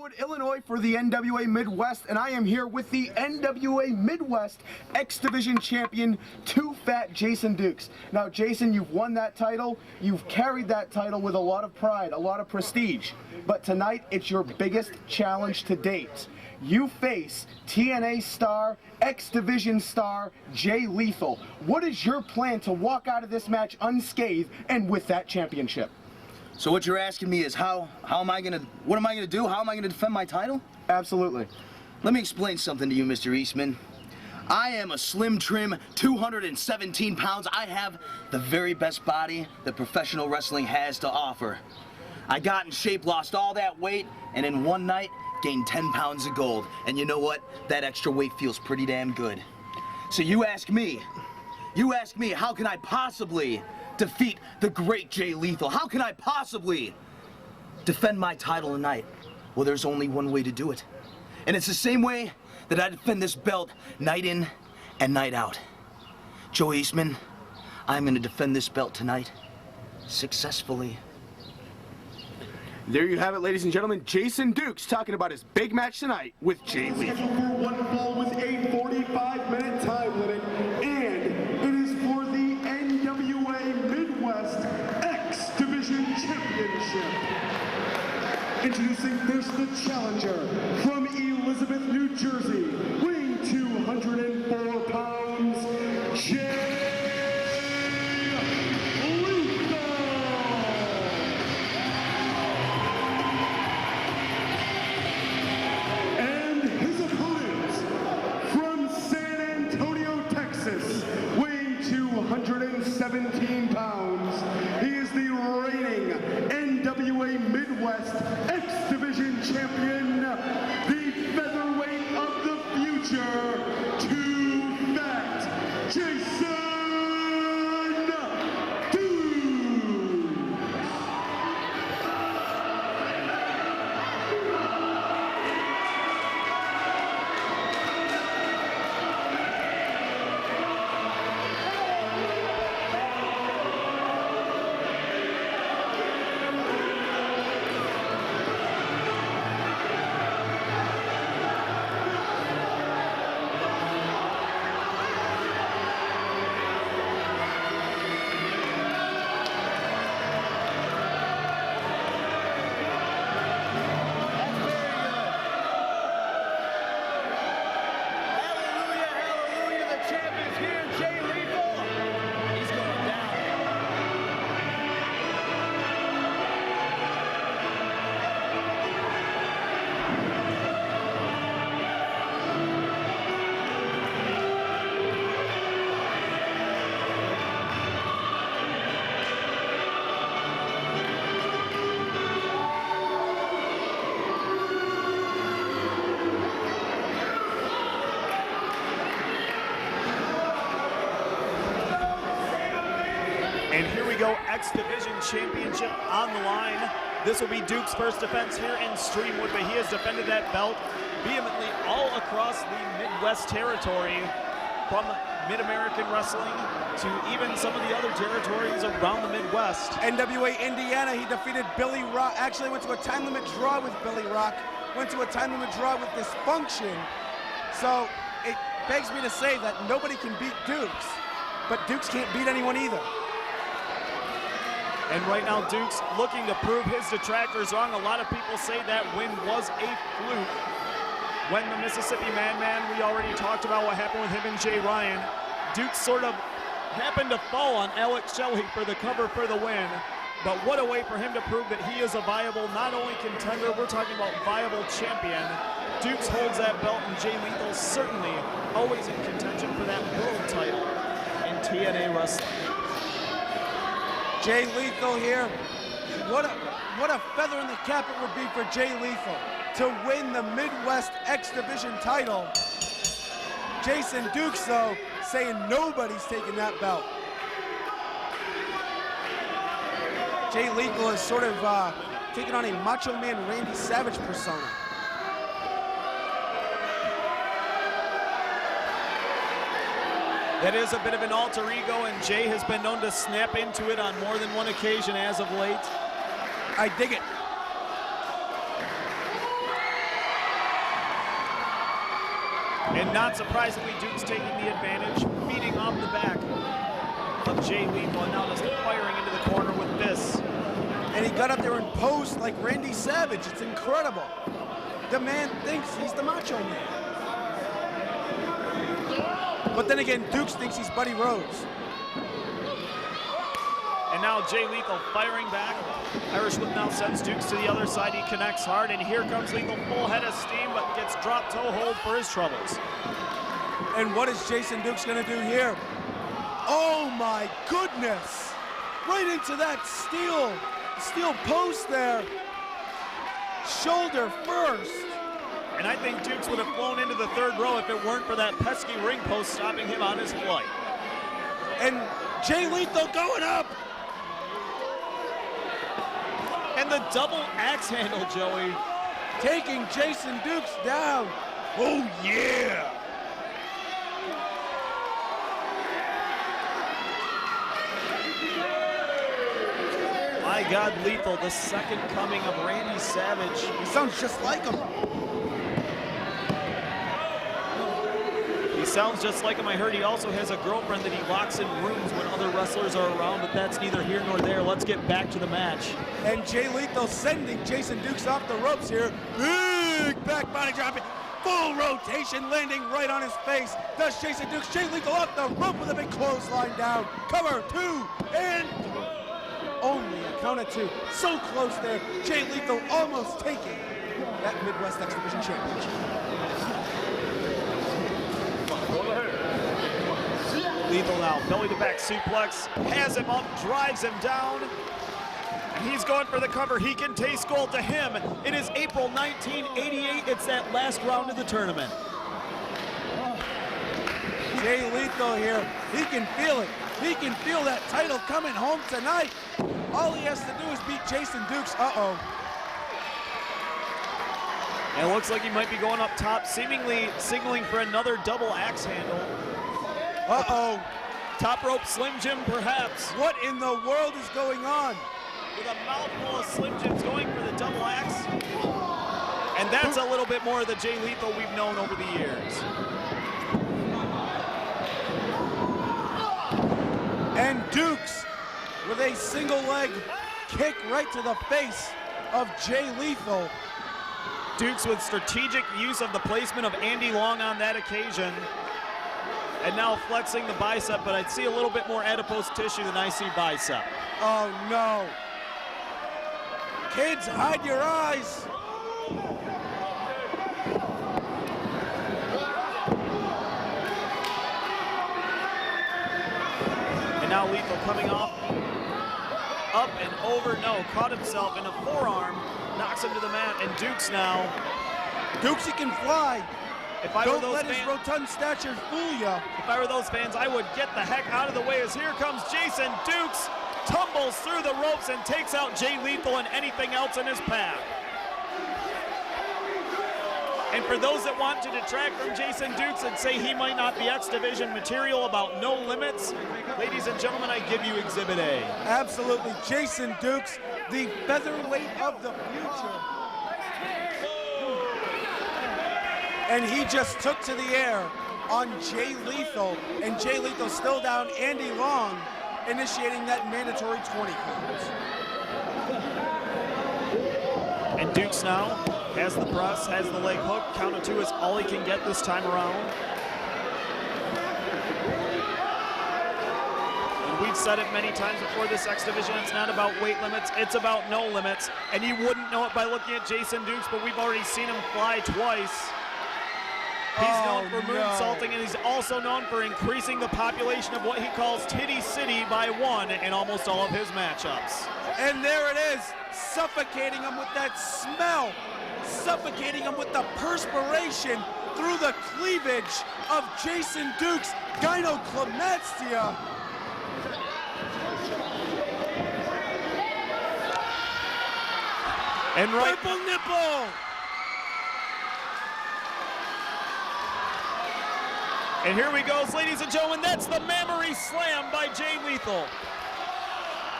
Streamwood, Illinois for the NWA Midwest, and I am here with the NWA Midwest X Division champion, Too Fat Jason Dukes. Now, Jason, you've won that title. You've carried that title with a lot of pride, a lot of prestige. But tonight, it's your biggest challenge to date. You face TNA star, X Division star, Jay Lethal. What is your plan to walk out of this match unscathed and with that championship? So what you're asking me is what am I gonna do? How am I gonna defend my title? Absolutely. Let me explain something to you, Mr. Eastman. I am a slim trim, 217 pounds. I have the very best body that professional wrestling has to offer. I got in shape, lost all that weight, and in one night, gained 10 pounds of gold. And you know what? That extra weight feels pretty damn good. So you ask me, how can I possibly defeat the great Jay Lethal? How can I possibly defend my title tonight? Well, there's only one way to do it. And it's the same way that I defend this belt night in and night out. Joe Eastman, I'm gonna defend this belt tonight successfully. There you have it, ladies and gentlemen. Jason Dukes talking about his big match tonight with Jay Lethal. Scheduled for one fall with a 45-minute time limit, and it is for the NWA Midwest X Division Championship. Introducing first the challenger from Elizabeth, New Jersey, weighing 204 pounds, Jay weighing 217 pounds. He is the reigning NWA Midwest X Division champion, the featherweight of the future, Too Fat Jason And here we go, X Division Championship on the line. This will be Duke's first defense here in Streamwood, but he has defended that belt vehemently all across the Midwest territory, from Mid-American Wrestling to even some of the other territories around the Midwest. NWA Indiana, he defeated Billy Rock. Actually went to a time limit draw with Billy Rock, went to a time limit draw with Dysfunction. So it begs me to say that nobody can beat Dukes, but Dukes can't beat anyone either. And right now, Dukes looking to prove his detractors wrong. A lot of people say that win was a fluke. When the Mississippi Madman, we already talked about what happened with him and Jay Ryan. Dukes sort of happened to fall on Alex Shelley for the cover for the win. But what a way for him to prove that he is a viable, not only contender, we're talking about viable champion. Dukes holds that belt, and Jay Lethal certainly always in contention for that world title in TNA wrestling. Jay Lethal here. What a feather in the cap it would be for Jay Lethal to win the Midwest X Division title. Jason Dukes, though, saying nobody's taking that belt. Jay Lethal is sort of taking on a Macho Man Randy Savage persona. That is a bit of an alter ego, and Jay has been known to snap into it on more than one occasion as of late. I dig it. And not surprisingly, Duke's taking the advantage, beating off the back of Jay Lethal, and now just firing into the corner with this. And he got up there and posed like Randy Savage. It's incredible. The man thinks he's the Macho Man. But then again, Dukes thinks he's Buddy Rose. And now Jay Lethal firing back. Irish Whip now sends Dukes to the other side. He connects hard, and here comes Lethal, full head of steam, but gets drop toe hold for his troubles. And what is Jason Dukes gonna do here? Oh my goodness! Right into that steel post there. Shoulder first. And I think Dukes would have flown into the third row if it weren't for that pesky ring post stopping him on his flight. And Jay Lethal going up. And the double axe handle, Joey. Taking Jason Dukes down. Oh yeah! My God, Lethal, the second coming of Randy Savage. He sounds just like him. He sounds just like him. I heard he also has a girlfriend that he locks in rooms when other wrestlers are around, but that's neither here nor there. Let's get back to the match. And Jay Lethal sending Jason Dukes off the ropes here. Big back body drop. Full rotation, landing right on his face. Does Jason Dukes. Jay Lethal off the rope with a big clothesline down. Cover, 2, and only a count of 2. So close there. Jay Lethal almost taking that Midwest X Division Championship. Lethal now, belly to back suplex, has him up, drives him down. And he's going for the cover. He can taste gold to him. It is April 1988. It's that last round of the tournament. Jay Lethal here, he can feel it. He can feel that title coming home tonight. All he has to do is beat Jason Dukes. Uh-oh. And it looks like he might be going up top, seemingly signaling for another double axe handle. Uh-oh. Top rope Slim Jim, perhaps. What in the world is going on? With a mouthful of Slim Jims going for the double axe. And that's a little bit more of the Jay Lethal we've known over the years. And Dukes with a single leg kick right to the face of Jay Lethal. Dukes with strategic use of the placement of Andy Long on that occasion. And now flexing the bicep, but I'd see a little bit more adipose tissue than I see bicep. Oh no. Kids, hide your eyes. And now Lethal coming off. Up and over, no, caught himself in a forearm, knocks him to the mat, and Dukes now. Dukesy can fly. If I were Don't those let his fans, rotund stature fool ya. if I were those fans, I would get the heck out of the way as here comes Jason Dukes, tumbles through the ropes and takes out Jay Lethal and anything else in his path. And for those that want to detract from Jason Dukes and say he might not be X Division material about no limits, ladies and gentlemen, I give you Exhibit A. Absolutely, Jason Dukes, the featherweight of the future. And he just took to the air on Jay Lethal, and Jay Lethal still down Andy Long, initiating that mandatory 20 counts. And Dukes now has the press, has the leg hook. Count of 2 is all he can get this time around. And we've said it many times before this X Division, it's not about weight limits, it's about no limits. And you wouldn't know it by looking at Jason Dukes, but we've already seen him fly twice. He's known for moonsaulting, and he's also known for increasing the population of what he calls Titty City by 1 in almost all of his matchups. And there it is, suffocating him with that smell, suffocating him with the perspiration through the cleavage of Jason Dukes' gynecomastia. And right, Purple nipple. and here we go, ladies and gentlemen, that's the Memory Slam by Jay Lethal.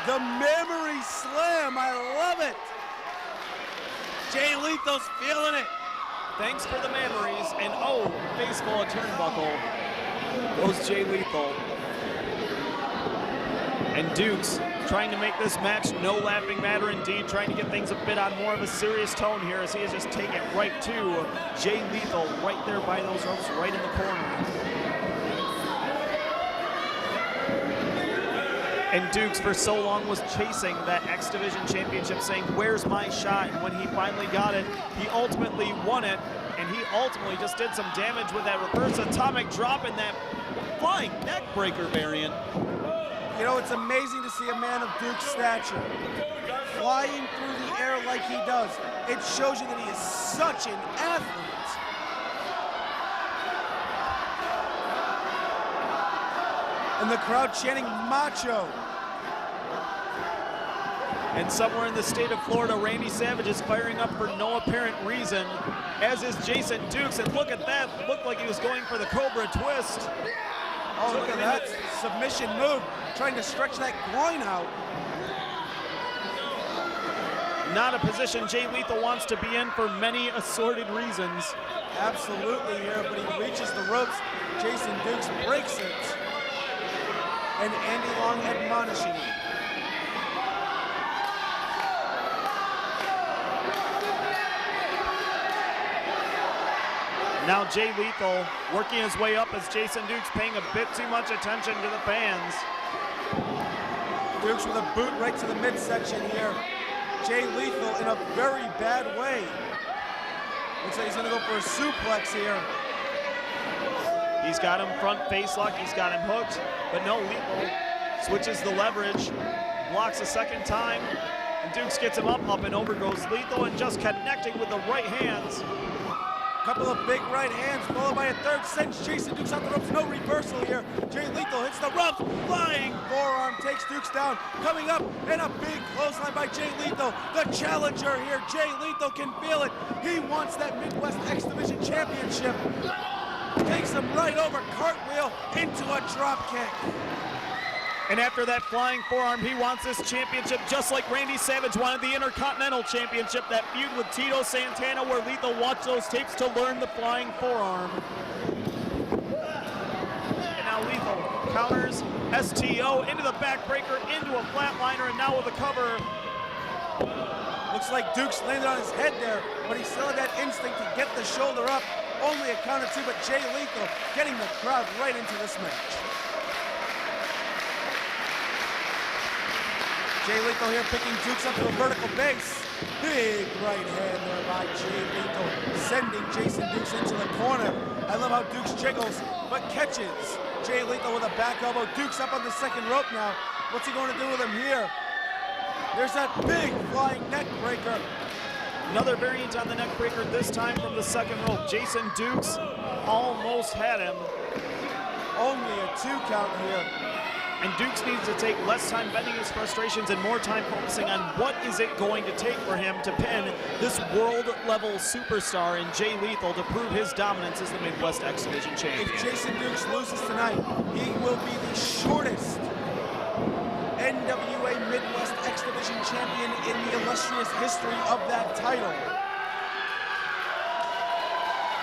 The memory slam, I love it. Jay Lethal's feeling it. thanks for the memories. And oh, face full of turnbuckle goes Jay Lethal. And Dukes trying to make this match no laughing matter indeed, trying to get things a bit on more of a serious tone here as he has just taken it right to Jay Lethal right there by those ropes, right in the corner. And Dukes for so long was chasing that X Division Championship, saying, where's my shot? And when he finally got it, he ultimately won it. And he ultimately just did some damage with that reverse atomic drop and that flying neck breaker variant. You know, it's amazing to see a man of Duke's stature flying through the air like he does. It shows you that he is such an athlete. And the crowd chanting macho. And somewhere in the state of Florida, Randy Savage is firing up for no apparent reason, as is Jason Dukes. And look at that, looked like he was going for the Cobra twist. Oh, look at that submission move, trying to stretch that groin out. Not a position Jay Lethal wants to be in for many assorted reasons. Absolutely here, but he reaches the ropes. Jason Dukes breaks it. And Andy Long admonishing him. Now Jay Lethal working his way up as Jason Dukes paying a bit too much attention to the fans. Dukes with a boot right to the midsection here. Jay Lethal in a very bad way. Looks like he's gonna go for a suplex here. He's got him front face lock, he's got him hooked, but no, Lethal switches the leverage, blocks a second time, and Dukes gets him up, and over goes Lethal, and just connecting with the right hands. Couple of big right hands followed by a third, sends Jason Dukes out the ropes. No reversal here. Jay Lethal hits the ropes, flying forearm takes Dukes down. Coming up, and a big clothesline by Jay Lethal. The challenger here, Jay Lethal can feel it. He wants that Midwest X Division Championship. Takes him right over, cartwheel into a drop kick. And after that flying forearm, he wants this championship just like Randy Savage wanted the Intercontinental Championship, that feud with Tito Santana where Lethal watched those tapes to learn the flying forearm. And now Lethal counters STO into the backbreaker, into a flatliner, and now with a cover. Looks like Dukes landed on his head there, but he still had that instinct to get the shoulder up. Only a count or two, but Jay Lethal getting the crowd right into this match. Jay Lethal here picking Dukes up to a vertical base. Big right hand there by Jay Lethal, sending Jason Dukes into the corner. I love how Dukes jiggles, but catches Jay Lethal with a back elbow. Dukes up on the second rope now. What's he going to do with him here? There's that big flying neck breaker. Another variant on the neck breaker, this time from the second rope. Jason Dukes almost had him. Only a 2 count here. And Dukes needs to take less time venting his frustrations and more time focusing on what is it going to take for him to pin this world-level superstar in Jay Lethal to prove his dominance as the Midwest X Division champion. If Jason Dukes loses tonight, he will be the shortest NWA Midwest X Division champion in the illustrious history of that title.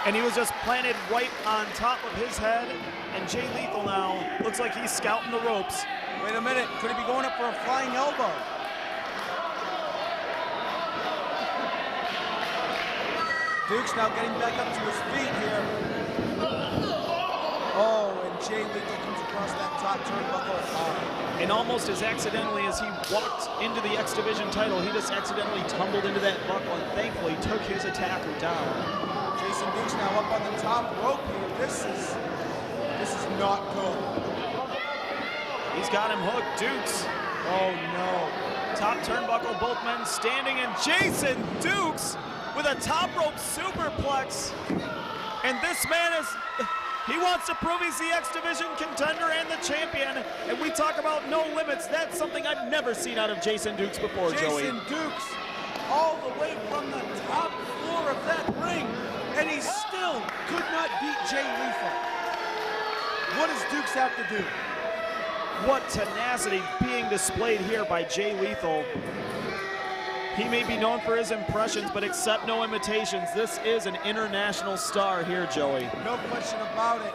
And he was just planted right on top of his head. And Jay Lethal now looks like he's scouting the ropes. Wait a minute, could he be going up for a flying elbow? Dukes now getting back up to his feet here. Oh, and Jay Lethal comes across that top turnbuckle hard. And almost as accidentally as he walked into the X Division title, he just accidentally tumbled into that buckle and thankfully took his attacker down. Jason Dukes now up on the top rope here. This is not good. He's got him hooked, Dukes. Oh no. Top turnbuckle, both men standing, and Jason Dukes with a top rope superplex. And this man he wants to prove he's the X Division contender and the champion. And we talk about no limits. That's something I've never seen out of Jason Dukes before, Joey. Jason Dukes all the way from the top floor of that ring, and he still could not beat Jay Lethal. What does Dukes have to do? What tenacity being displayed here by Jay Lethal. He may be known for his impressions, but accept no imitations. This is an international star here, Joey. No question about it.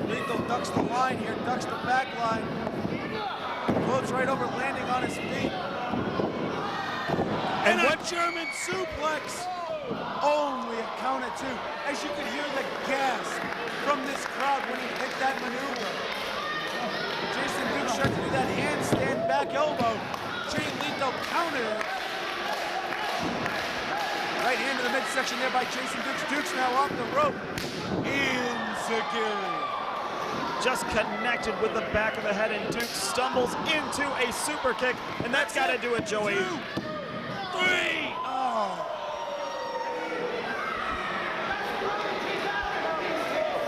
Lethal ducks the line here, ducks the back line. Floats right over, landing on his feet. And a German suplex. Only a count of two. As you can hear the gasp from this crowd when he hit that maneuver. Jason Dukes tried to do that handstand back elbow. Jay Lethal countered it. Right hand to the midsection there by Jason Dukes. Dukes now off the rope. Insecurity. Just connected with the back of the head, and Dukes stumbles into a super kick, and that's got to do it, Joey. 2, 3. Oh.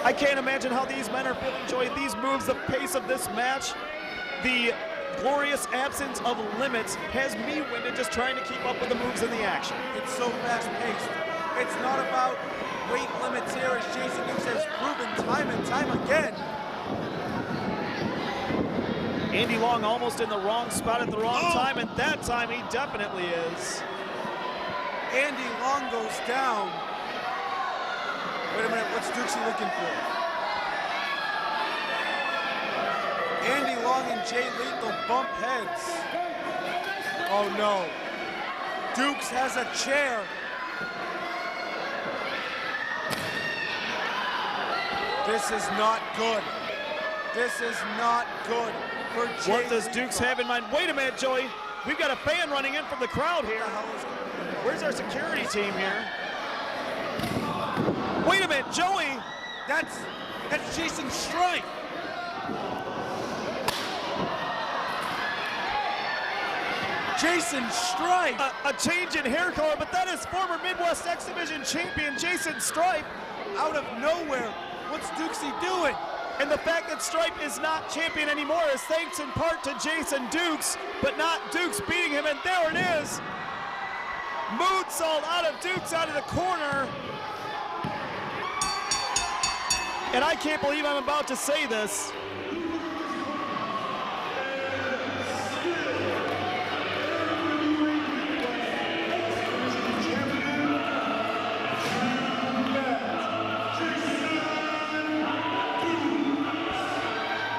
I can't imagine how these men are feeling, Joey. These moves, the pace of this match, the glorious absence of limits has me winded just trying to keep up with the moves and the action. It's so fast-paced. It's not about weight limits here, as Jason Dukes has proven time and time again. Andy Long almost in the wrong spot at the wrong time, and that time he definitely is. Andy Long goes down. Wait a minute, what's Dukesy looking for? Andy Long and Jay Lethal bump heads. Oh no. Dukes has a chair. This is not good. This is not good for Jay What does Lethal. Dukes have in mind? Wait a minute, Joey. We've got a fan running in from the crowd here. Where's our security team here? Wait a minute, Joey. That's Jason Stripe. Jason Stripe. A change in hair color, but that is former Midwest X Division champion Jason Stripe. Out of nowhere. What's Dukesy doing? And the fact that Stripe is not champion anymore is thanks in part to Jason Dukes, but not Dukes beating him, and there it is. Moonsault out of Dukes out of the corner. And I can't believe I'm about to say this.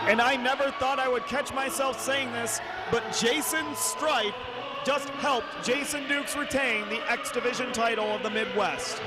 And I never thought I would catch myself saying this, but Jason Stripe just helped Jason Dukes retain the X Division title of the Midwest.